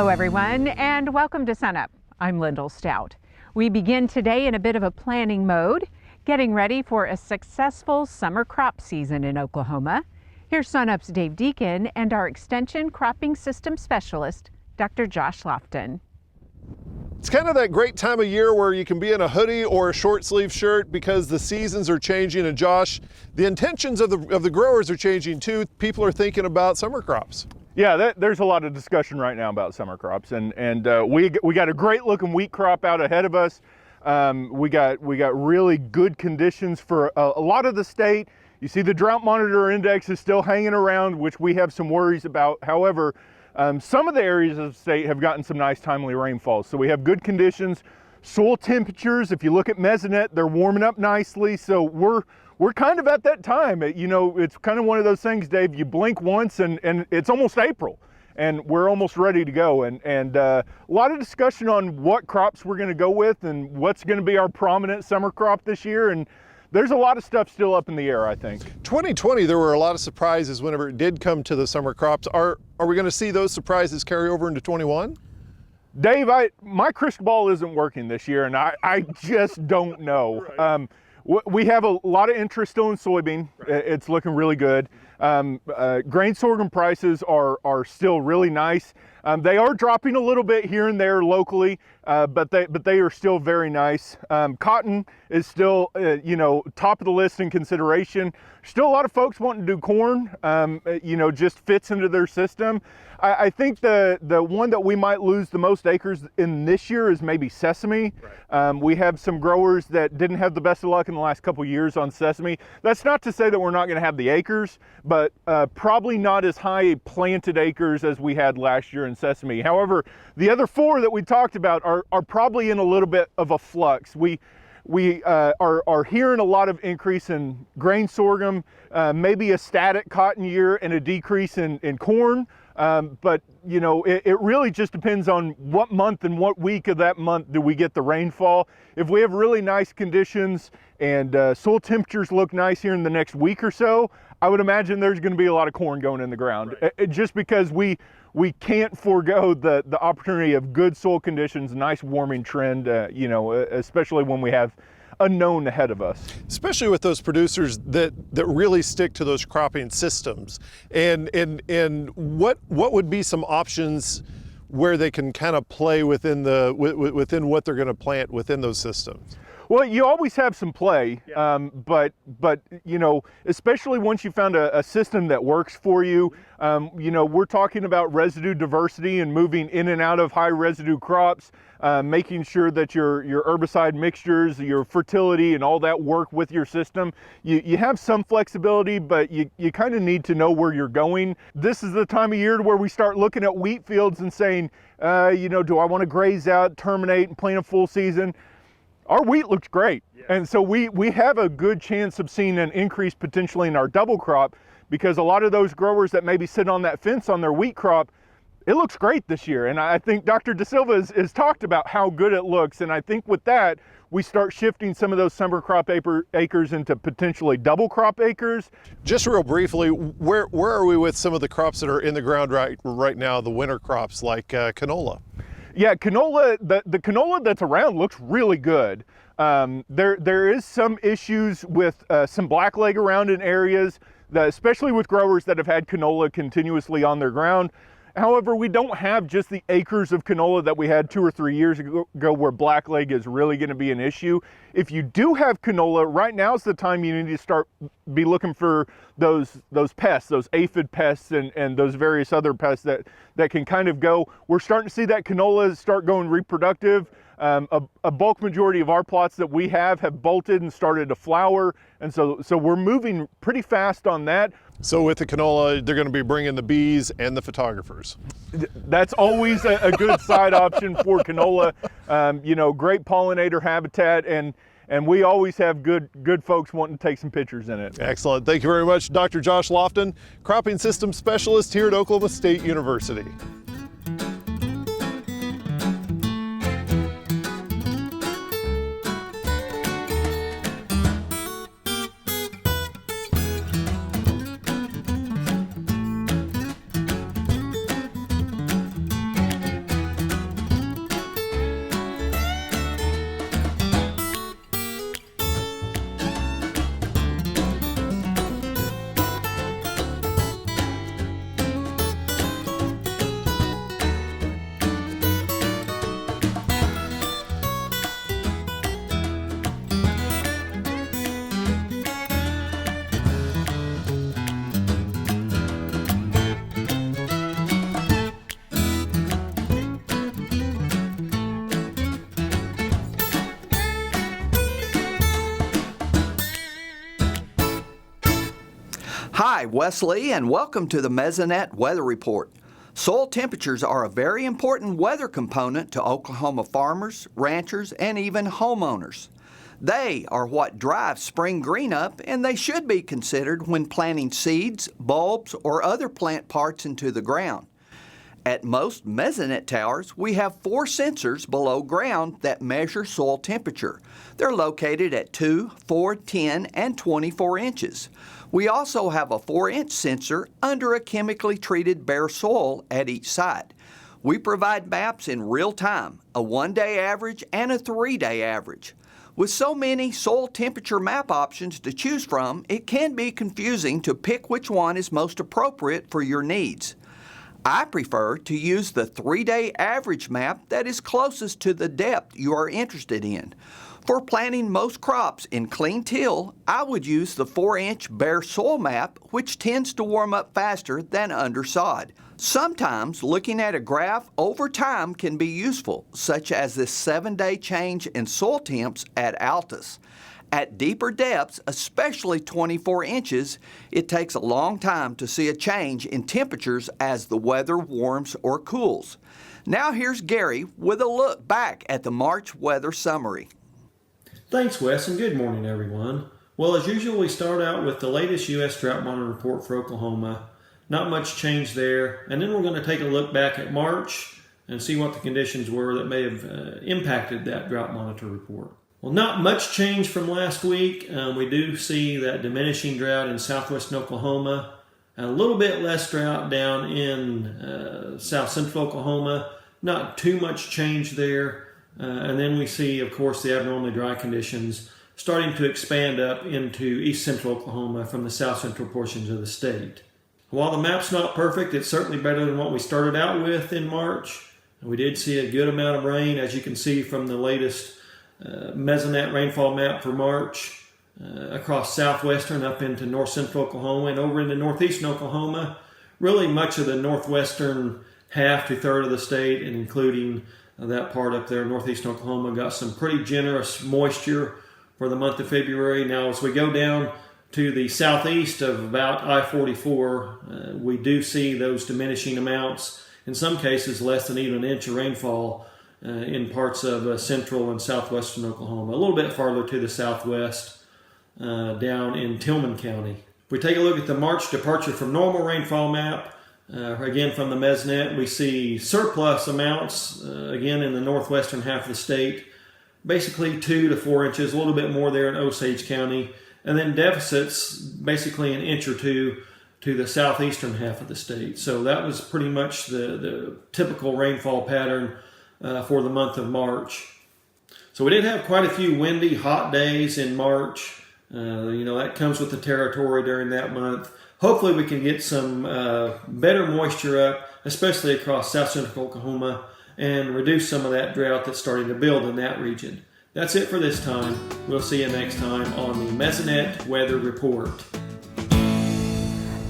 Hello everyone, and welcome to SUNUP. I'm Lyndall Stout. We begin today in a bit of a planning mode, getting ready for a successful summer crop season in Oklahoma. Here's SUNUP's Dave Deacon and our Extension Cropping System Specialist, Dr. Josh Lofton. It's kind of that great time of year where you can be in a hoodie or a short sleeve shirt because the seasons are changing. And Josh, the intentions of the growers are changing too. People are thinking about summer crops. Yeah, there's a lot of discussion right now about summer crops, and we got a great looking wheat crop out ahead of us. We got really good conditions for a lot of the state. You see the drought monitor index is still hanging around, which we have some worries about. However, some of the areas of the state have gotten some nice timely rainfall. So we have good conditions. Soil temperatures, if you look at Mesonet, they're warming up nicely. So we're kind of at that time. You know, it's kind of one of those things, Dave, you blink once and it's almost April and we're almost ready to go. And a lot of discussion on what crops we're gonna go with and what's gonna be our prominent summer crop this year. And there's a lot of stuff still up in the air, I think. 2020, there were a lot of surprises whenever it did come to the summer crops. Are we gonna see those surprises carry over into 21? Dave, my crystal ball isn't working this year and I just don't know. Right. We have a lot of interest still in soybean. Right. It's looking really good. Grain sorghum prices are still really nice. They are dropping a little bit here and there locally, but they are still very nice. Cotton is still, top of the list in consideration. Still a lot of folks wanting to do corn, just fits into their system. I think the one that we might lose the most acres in this year is maybe sesame. Right. We have some growers that didn't have the best of luck in the last couple years on sesame. That's not to say that we're not going to have the acres, but probably not as high planted acres as we had last year in sesame. However, the other four that we talked about are probably in a little bit of a flux. We are hearing a lot of increase in grain sorghum, maybe a static cotton year and a decrease in corn. But it really just depends on what month and what week of that month do we get the rainfall. If we have really nice conditions and soil temperatures look nice here in the next week or so, I would imagine there's going to be a lot of corn going in the ground. Right. Just because we can't forego the opportunity of good soil conditions, nice warming trend, especially when we have unknown ahead of us. Especially with those producers that really stick to those cropping systems. And what would be some options where they can kind of play within within what they're going to plant within those systems? Well, you always have some play, yeah. But especially once you found a system that works for you, we're talking about residue diversity and moving in and out of high residue crops, making sure that your herbicide mixtures, your fertility and all that work with your system. You have some flexibility, but you kind of need to know where you're going. This is the time of year where we start looking at wheat fields and saying, do I want to graze out, terminate and plant a full season? Our wheat looks great. Yeah. And so we have a good chance of seeing an increase potentially in our double crop because a lot of those growers that maybe sit on that fence on their wheat crop, it looks great this year. And I think Dr. De Silva has talked about how good it looks. And I think with that, we start shifting some of those summer crop acres into potentially double crop acres. Just real briefly, where are we with some of the crops that are in the ground right now, the winter crops like canola? Yeah, canola, the canola that's around looks really good. There is some issues with some blackleg around in areas, especially with growers that have had canola continuously on their ground. However, we don't have just the acres of canola that we had 2 or 3 years ago where blackleg is really going to be an issue. If you do have canola, right now is the time you need to be looking for those pests, those aphid pests and those various other pests that can kind of go. We're starting to see that canola start going reproductive. A bulk majority of our plots that we have bolted and started to flower. And so we're moving pretty fast on that. So with the canola, they're going to be bringing the bees and the photographers. That's always a good side option for canola. Great pollinator habitat, and we always have good folks wanting to take some pictures in it. Excellent. Thank you very much, Dr. Josh Lofton, Cropping System Specialist here at Oklahoma State University. Hi, Wes Lee, and welcome to the Mesonet Weather Report. Soil temperatures are a very important weather component to Oklahoma farmers, ranchers, and even homeowners. They are what drive spring green up, and they should be considered when planting seeds, bulbs, or other plant parts into the ground. At most Mesonet towers, we have 4 sensors below ground that measure soil temperature. They're located at 2, 4, 10, and 24 inches. We also have a 4-inch sensor under a chemically treated bare soil at each site. We provide maps in real time, a 1-day average and a 3-day average. With so many soil temperature map options to choose from, it can be confusing to pick which one is most appropriate for your needs. I prefer to use the 3-day average map that is closest to the depth you are interested in. For planting most crops in clean till, I would use the 4-inch bare soil map, which tends to warm up faster than under sod. Sometimes looking at a graph over time can be useful, such as this 7-day change in soil temps at Altus. At deeper depths, especially 24 inches, it takes a long time to see a change in temperatures as the weather warms or cools. Now here's Gary with a look back at the March weather summary. Thanks, Wes, and good morning, everyone. Well, as usual, we start out with the latest U.S. Drought Monitor report for Oklahoma. Not much change there, and then we're going to take a look back at March and see what the conditions were that may have impacted that Drought Monitor report. Well, not much change from last week. We do see that diminishing drought in southwestern Oklahoma, and a little bit less drought down in south central Oklahoma. Not too much change there. And then we see, of course, the abnormally dry conditions starting to expand up into east central Oklahoma from the south central portions of the state. While the map's not perfect, it's certainly better than what we started out with in March. We did see a good amount of rain, as you can see from the latest Mesonet rainfall map for March, across southwestern up into north central Oklahoma and over into northeastern Oklahoma. Really much of the northwestern half to third of the state, and including that part up there, northeastern Oklahoma, got some pretty generous moisture for the month of February. Now, as we go down to the southeast of about I-44, we do see those diminishing amounts, in some cases less than even an inch of rainfall in parts of central and southwestern Oklahoma, a little bit farther to the southwest, down in Tillman County. If we take a look at the March departure from normal rainfall map, again from the Mesonet, we see surplus amounts, again in the northwestern half of the state, basically 2 to 4 inches, a little bit more there in Osage County, and then deficits basically an inch or 2 to the southeastern half of the state. So that was pretty much the typical rainfall pattern for the month of March. So we did have quite a few windy, hot days in March. That comes with the territory during that month. Hopefully we can get some better moisture up, especially across south central Oklahoma, and reduce some of that drought that's starting to build in that region. That's it for this time. We'll see you next time on the Mesonet Weather Report.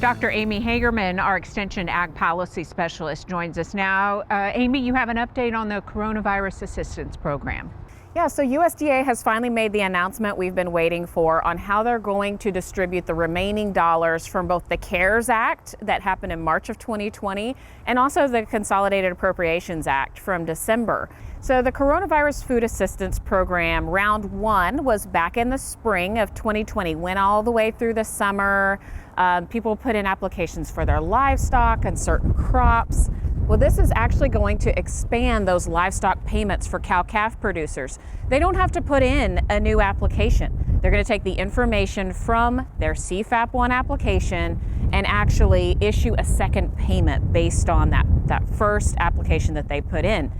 Dr. Amy Hagerman, our Extension Ag Policy Specialist, joins us now. Amy, you have an update on the Coronavirus Assistance Program. Yeah, so USDA has finally made the announcement we've been waiting for on how they're going to distribute the remaining dollars from both the CARES Act that happened in March of 2020 and also the Consolidated Appropriations Act from December. So the Coronavirus Food Assistance Program, round 1, was back in the spring of 2020, went all the way through the summer. People put in applications for their livestock and certain crops. Well, this is actually going to expand those livestock payments for cow-calf producers. They don't have to put in a new application. They're going to take the information from their CFAP 1 application and actually issue a second payment based on that first application that they put in.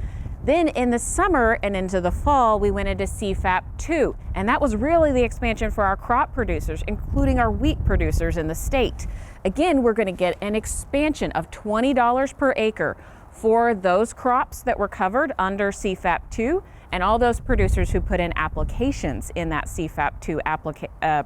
Then in the summer and into the fall, we went into CFAP 2, and that was really the expansion for our crop producers, including our wheat producers in the state. Again, we're going to get an expansion of $20 per acre for those crops that were covered under CFAP 2 and all those producers who put in applications in that CFAP 2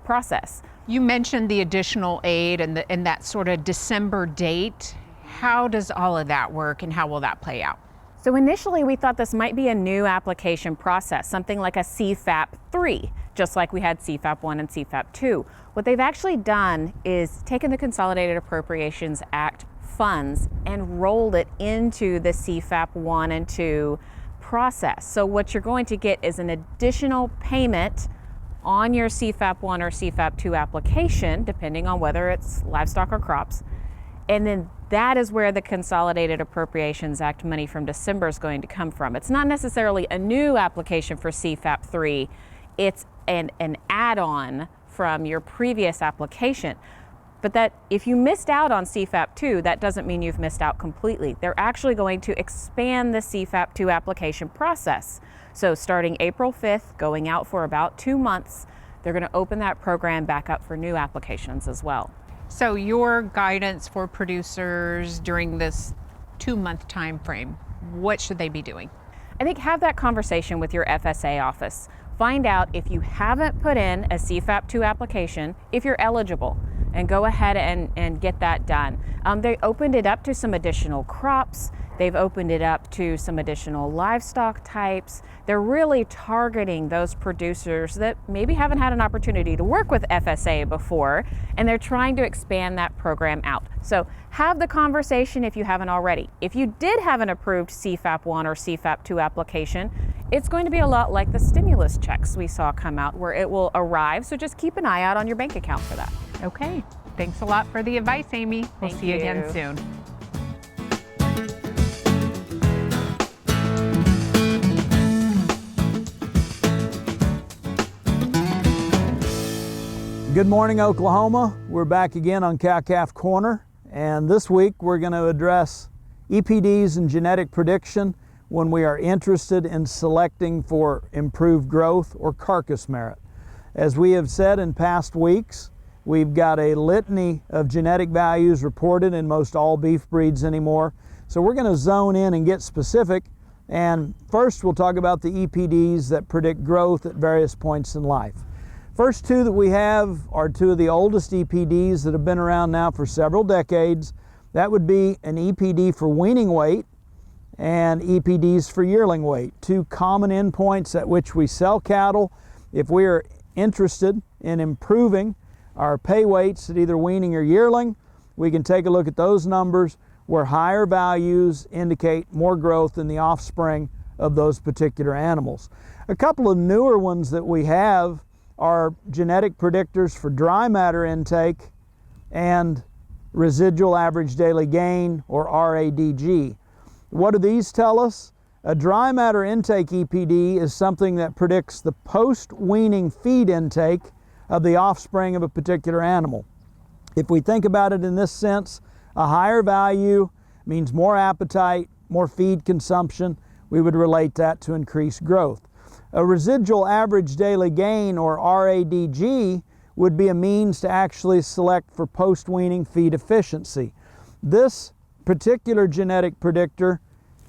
process. You mentioned the additional aid and that sort of December date. How does all of that work and how will that play out? So initially we thought this might be a new application process, something like a CFAP 3. just like we had CFAP 1 and CFAP 2. What they've actually done is taken the Consolidated Appropriations Act funds and rolled it into the CFAP 1 and 2 process. So what you're going to get is an additional payment on your CFAP 1 or CFAP 2 application, depending on whether it's livestock or crops. And then that is where the Consolidated Appropriations Act money from December is going to come from. It's not necessarily a new application for CFAP 3, it's an add-on from your previous application. But that if you missed out on CFAP 2, that doesn't mean you've missed out completely. They're actually going to expand the CFAP 2 application process. So starting April 5th, going out for about 2 months, they're going to open that program back up for new applications as well. So your guidance for producers during this 2-month time frame, what should they be doing? I think have that conversation with your FSA office. Find out if you haven't put in a CFAP 2 application, if you're eligible, and go ahead and get that done. They opened it up to some additional crops. They've opened it up to some additional livestock types. They're really targeting those producers that maybe haven't had an opportunity to work with FSA before, and they're trying to expand that program out. So have the conversation if you haven't already. If you did have an approved CFAP 1 or CFAP 2 application, it's going to be a lot like the stimulus checks we saw come out, where it will arrive. So just keep an eye out on your bank account for that. Okay, thanks a lot for the advice, Amy. We'll Thank see you you. again soon. Good morning, Oklahoma. We're back again on Cow-Calf Corner, and this week we're going to address EPDs and genetic prediction when we are interested in selecting for improved growth or carcass merit. As we have said in past weeks, we've got a litany of genetic values reported in most all beef breeds anymore, so we're going to zone in and get specific. And first we'll talk about the EPDs that predict growth at various points in life. First two that we have are two of the oldest EPDs that have been around now for several decades. That would be an EPD for weaning weight and EPDs for yearling weight, two common endpoints at which we sell cattle. If we are interested in improving our pay weights at either weaning or yearling, we can take a look at those numbers where higher values indicate more growth in the offspring of those particular animals. A couple of newer ones that we have are genetic predictors for dry matter intake and residual average daily gain, or RADG. What do these tell us? A dry matter intake EPD is something that predicts the post-weaning feed intake of the offspring of a particular animal. If we think about it in this sense, a higher value means more appetite, more feed consumption. We would relate that to increased growth. A residual average daily gain, or RADG, would be a means to actually select for post-weaning feed efficiency. This particular genetic predictor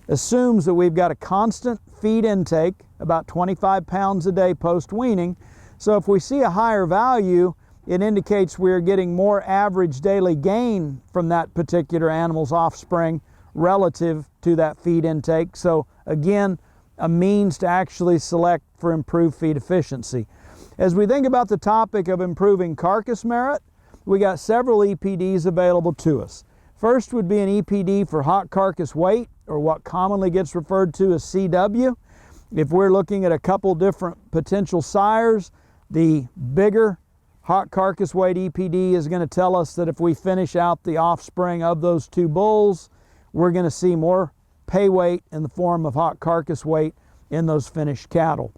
assumes that we've got a constant feed intake, about 25 pounds a day post-weaning. So if we see a higher value, it indicates we're getting more average daily gain from that particular animal's offspring relative to that feed intake. So again, a means to actually select for improved feed efficiency. As we think about the topic of improving carcass merit, we got several EPDs available to us. First would be an EPD for hot carcass weight, or what commonly gets referred to as CW. If we're looking at a couple different potential sires, the bigger hot carcass weight EPD is going to tell us that if we finish out the offspring of those two bulls, we're going to see more pay weight in the form of hot carcass weight in those finished cattle.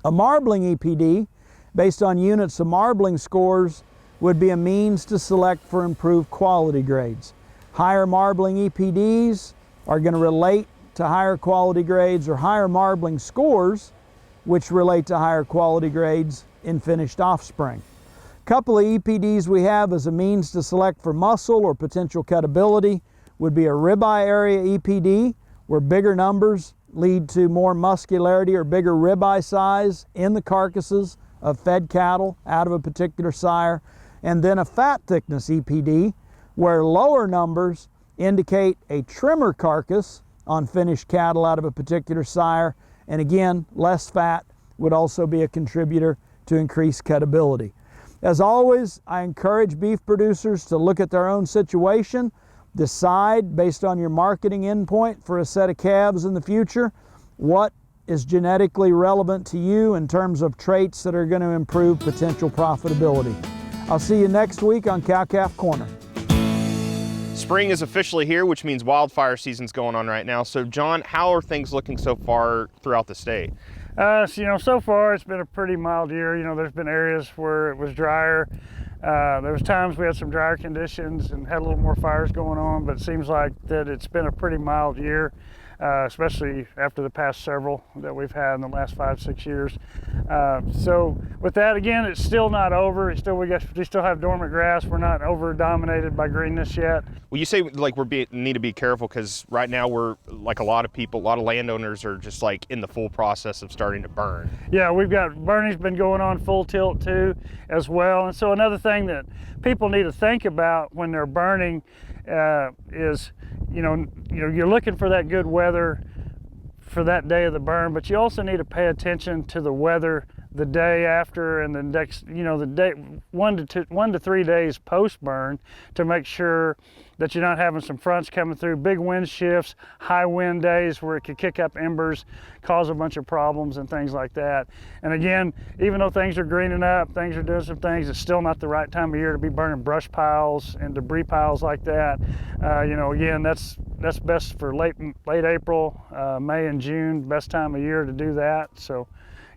A marbling EPD, based on units of marbling scores, would be a means to select for improved quality grades. Higher marbling EPDs are going to relate to higher quality grades, or higher marbling scores, which relate to higher quality grades in finished offspring. A couple of EPDs we have as a means to select for muscle or potential cutability would be a ribeye area EPD, where bigger numbers lead to more muscularity or bigger ribeye size in the carcasses of fed cattle out of a particular sire, and then a fat thickness EPD, where lower numbers indicate a trimmer carcass on finished cattle out of a particular sire, and again, less fat would also be a contributor to increase cuttability. As always, I encourage beef producers to look at their own situation, decide based on your marketing endpoint for a set of calves in the future, what is genetically relevant to you in terms of traits that are going to improve potential profitability. I'll see you next week on Cow-Calf Corner. Spring is officially here, which means wildfire season's going on right now. So John, how are things looking so far throughout the state? So far it's been a pretty mild year. There's been areas where it was drier. There was times we had some drier conditions and had a little more fires going on, but it seems like that it's been a pretty mild year, especially after the past several that we've had in the last 5-6 years. So with that, again, it's still not over. We still have dormant grass. We're not over dominated by greenness yet. Well, you say like need to be careful because right now we're like a lot of landowners are just like in the full process of starting to burn. Yeah, we've got burning's been going on full tilt too as well. And so another thing that people need to think about when they're burning is, you're looking for that good weather for that day of the burn, but you also need to pay attention to the weather the day after and the next, the day 1 to 3 days post burn to make sure that you're not having some fronts coming through, big wind shifts, high wind days where it could kick up embers, cause a bunch of problems and things like that. And again, even though things are greening up, things are doing some things, it's still not the right time of year to be burning brush piles and debris piles like that. Again, that's best for late April, May and June, best time of year to do that. So,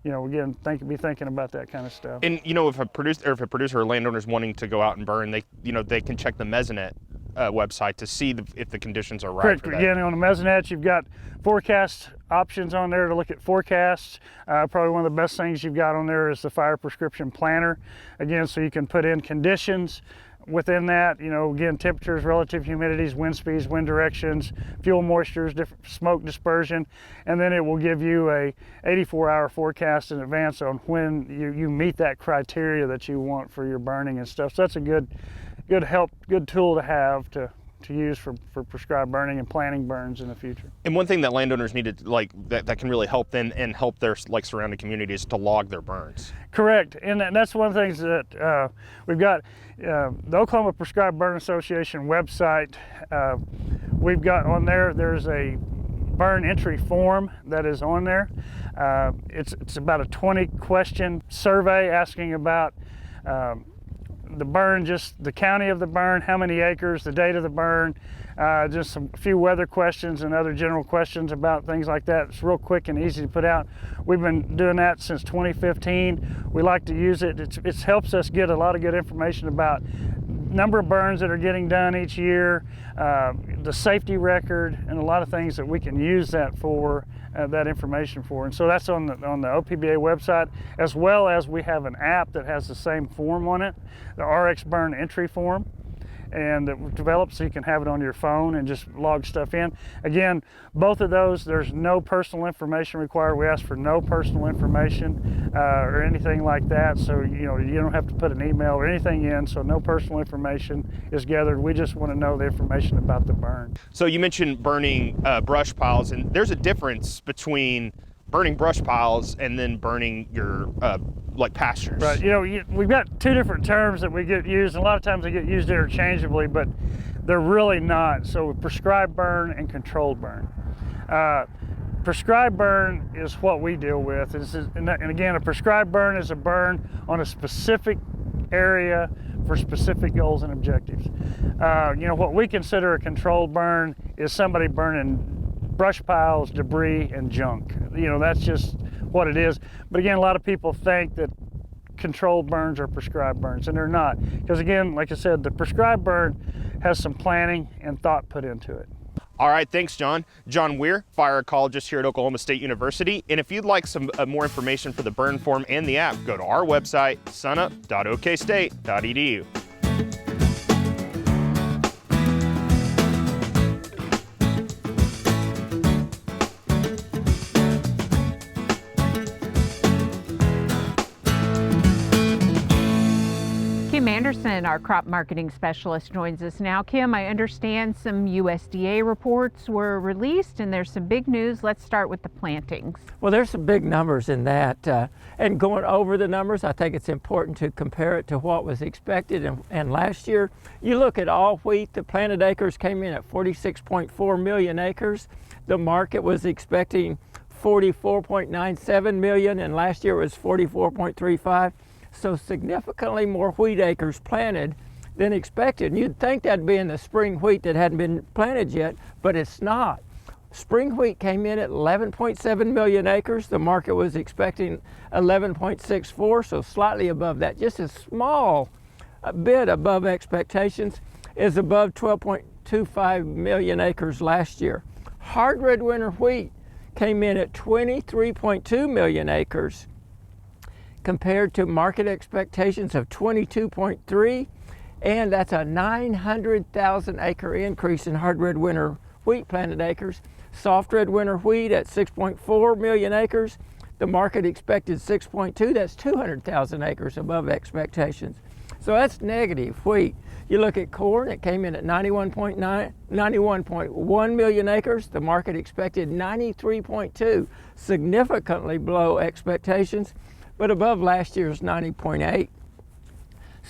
again, be thinking about that kind of stuff. And if a producer or landowner's wanting to go out and burn, they can check the Mesonet website to see if the conditions are right. Correct. For that. Again, on the Mesonet, you've got forecast options on there to look at forecasts. Probably one of the best things you've got on there is the fire prescription planner. Again, so you can put in conditions within that, again, temperatures, relative humidities, wind speeds, wind directions, fuel moistures, different smoke dispersion, and then it will give you a 84-hour forecast in advance on when you meet that criteria that you want for your burning and stuff. So that's a good tool to have to use for prescribed burning and planning burns in the future. And one thing that landowners need to that can really help them and help their surrounding communities to log their burns. Correct, and that's one of the things that we've got. The Oklahoma Prescribed Burn Association website, we've got on there, there's a burn entry form that is on there. It's about a 20-question survey asking about the burn, just the county of the burn, how many acres, the date of the burn, just a few weather questions and other general questions about things like that. It's real quick and easy to put out. We've been doing that since 2015. We like to use it. It helps us get a lot of good information about number of burns that are getting done each year, the safety record, and a lot of things that we can use that for, that information for. And so that's on the OPBA website, as well as we have an app that has the same form on it, the RX Burn entry form, and that we've developed so you can have it on your phone and just log stuff in. Again, both of those, there's no personal information required. We ask for no personal information or anything like that, so you don't have to put an email or anything in, so no personal information is gathered. We just want to know the information about the burn. So you mentioned burning brush piles, and there's a difference between burning brush piles and then burning your pastures. Right. We've got two different terms that we get used, and a lot of times they get used interchangeably, but they're really not. So prescribed burn and controlled burn. Prescribed burn is what we deal with. And again, a prescribed burn is a burn on a specific area for specific goals and objectives. What we consider a controlled burn is somebody burning brush piles, debris, and junk. That's just what it is. But again, a lot of people think that controlled burns are prescribed burns, and they're not. Because again, like I said, the prescribed burn has some planning and thought put into it. All right, thanks, John. John Weir, fire ecologist here at Oklahoma State University. And if you'd like some more information for the burn form and the app, go to our website, sunup.okstate.edu. Kim Anderson, our crop marketing specialist, joins us now. Kim, I understand some USDA reports were released and there's some big news. Let's start with the plantings. Well, there's some big numbers in that. And going over the numbers, I think it's important to compare it to what was expected. And last year, you look at all wheat, the planted acres came in at 46.4 million acres. The market was expecting 44.97 million, and last year it was 44.35. So significantly more wheat acres planted than expected. And you'd think that'd be in the spring wheat that hadn't been planted yet, but it's not. Spring wheat came in at 11.7 million acres. The market was expecting 11.64, so slightly above that. Just a small bit above expectations, is above 12.25 million acres last year. Hard red winter wheat came in at 23.2 million acres compared to market expectations of 22.3, and that's a 900,000 acre increase in hard red winter wheat planted acres. Soft red winter wheat at 6.4 million acres. The market expected 6.2, that's 200,000 acres above expectations. So that's negative wheat. You look at corn, it came in at 91.1 million acres. The market expected 93.2, significantly below expectations, but above last year's 90.8.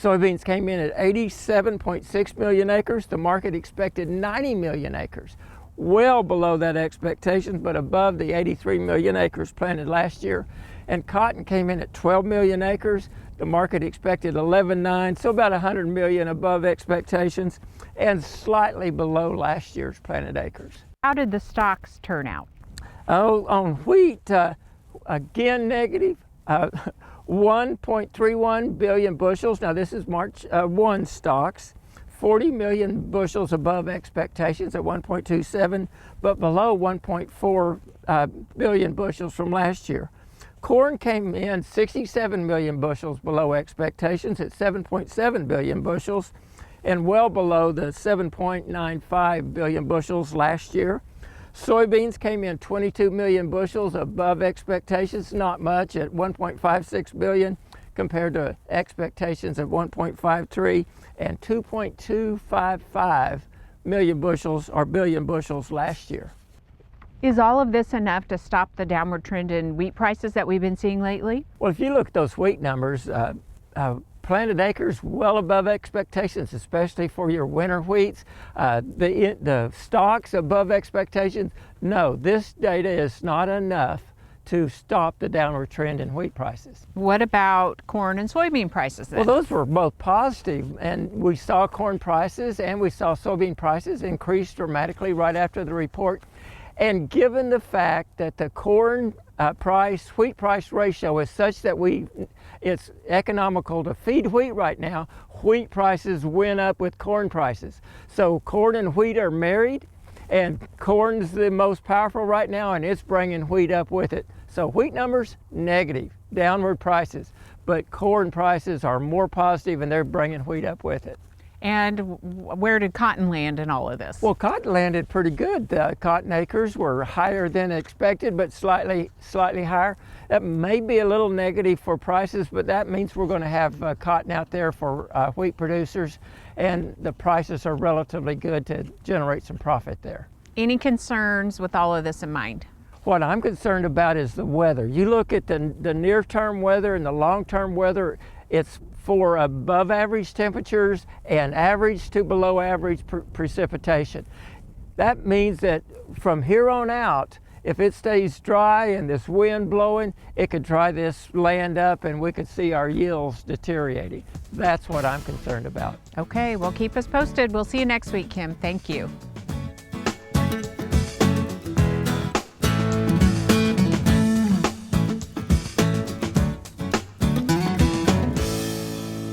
Soybeans came in at 87.6 million acres. The market expected 90 million acres, well below that expectation, but above the 83 million acres planted last year. And cotton came in at 12 million acres. The market expected 11.9, so about 100 million above expectations and slightly below last year's planted acres. How did the stocks turn out? Oh, on wheat, again negative. 1.31 billion bushels. Now this is March 1 stocks. 40 million bushels above expectations at 1.27, but below 1.4 billion bushels from last year. Corn came in 67 million bushels below expectations at 7.7 billion bushels, and well below the 7.95 billion bushels last year. Soybeans came in 22 million bushels above expectations, not much, at 1.56 billion compared to expectations of 1.53 and 2.255 million bushels or billion bushels last year. Is all of this enough to stop the downward trend in wheat prices that we've been seeing lately? Well, if you look at those wheat numbers, planted acres well above expectations, especially for your winter wheats. The stocks above expectations. No, this data is not enough to stop the downward trend in wheat prices. What about corn and soybean prices then? Well, those were both positive, and we saw corn prices and we saw soybean prices increase dramatically right after the report. And given the fact that the corn wheat price ratio is such that it's economical to feed wheat right now, wheat prices went up with corn prices. So corn and wheat are married, and corn's the most powerful right now, and it's bringing wheat up with it. So wheat numbers, negative, downward prices, but corn prices are more positive and they're bringing wheat up with it. And where did cotton land in all of this? Well, cotton landed pretty good. Cotton acres were higher than expected, but slightly higher. That may be a little negative for prices, but that means we're going to have cotton out there for wheat producers, and the prices are relatively good to generate some profit there. Any concerns with all of this in mind? What I'm concerned about is the weather. You look at the near-term weather and the long-term weather, it's for above average temperatures and average to below average precipitation. That means that from here on out, if it stays dry and this wind blowing, it could dry this land up and we could see our yields deteriorating. That's what I'm concerned about. Okay, well, keep us posted. We'll see you next week, Kim. Thank you.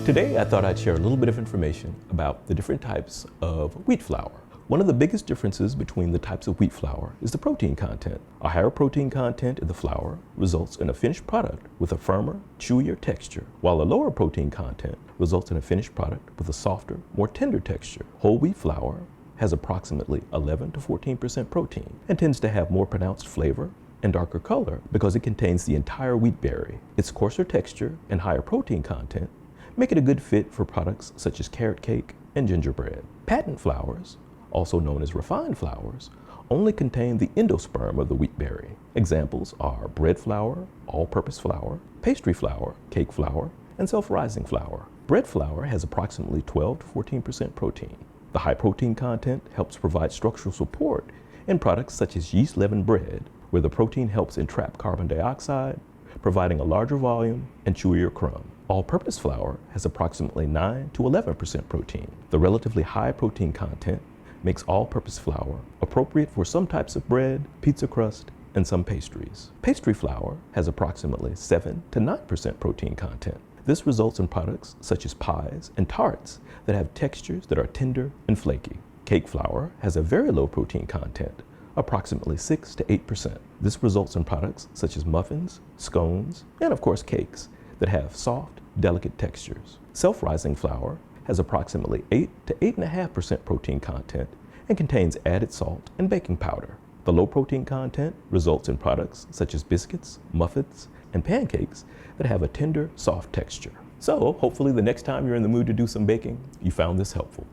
Today, I thought I'd share a little bit of information about the different types of wheat flour. One of the biggest differences between the types of wheat flour is the protein content. A higher protein content in the flour results in a finished product with a firmer, chewier texture, while a lower protein content results in a finished product with a softer, more tender texture. Whole wheat flour has approximately 11 to 14% protein and tends to have more pronounced flavor and darker color because it contains the entire wheat berry. Its coarser texture and higher protein content make it a good fit for products such as carrot cake and gingerbread. Patent flours, also known as refined flours, only contain the endosperm of the wheat berry. Examples are bread flour, all-purpose flour, pastry flour, cake flour, and self-rising flour. Bread flour has approximately 12 to 14% protein. The high protein content helps provide structural support in products such as yeast leavened bread, where the protein helps entrap carbon dioxide, providing a larger volume and chewier crumb. All-purpose flour has approximately 9 to 11% protein. The relatively high protein content makes all-purpose flour appropriate for some types of bread, pizza crust, and some pastries. Pastry flour has approximately 7 to 9% protein content. This results in products such as pies and tarts that have textures that are tender and flaky. Cake flour has a very low protein content, approximately 6 to 8%. This results in products such as muffins, scones, and of course cakes that have soft, delicate textures. Self-rising flour has approximately 8 to 8.5% protein content and contains added salt and baking powder. The low protein content results in products such as biscuits, muffins, and pancakes that have a tender, soft texture. So hopefully the next time you're in the mood to do some baking, you found this helpful.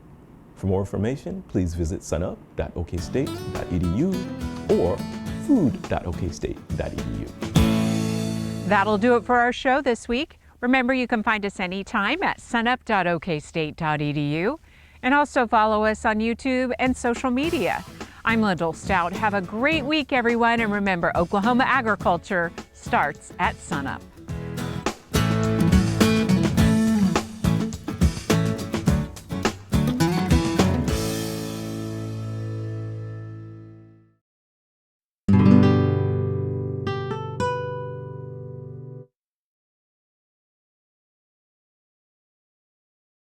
For more information, please visit sunup.okstate.edu or food.okstate.edu. That'll do it for our show this week. Remember, you can find us anytime at sunup.okstate.edu and also follow us on YouTube and social media. I'm Lyndall Stout. Have a great week, everyone, and remember, Oklahoma agriculture starts at sunup.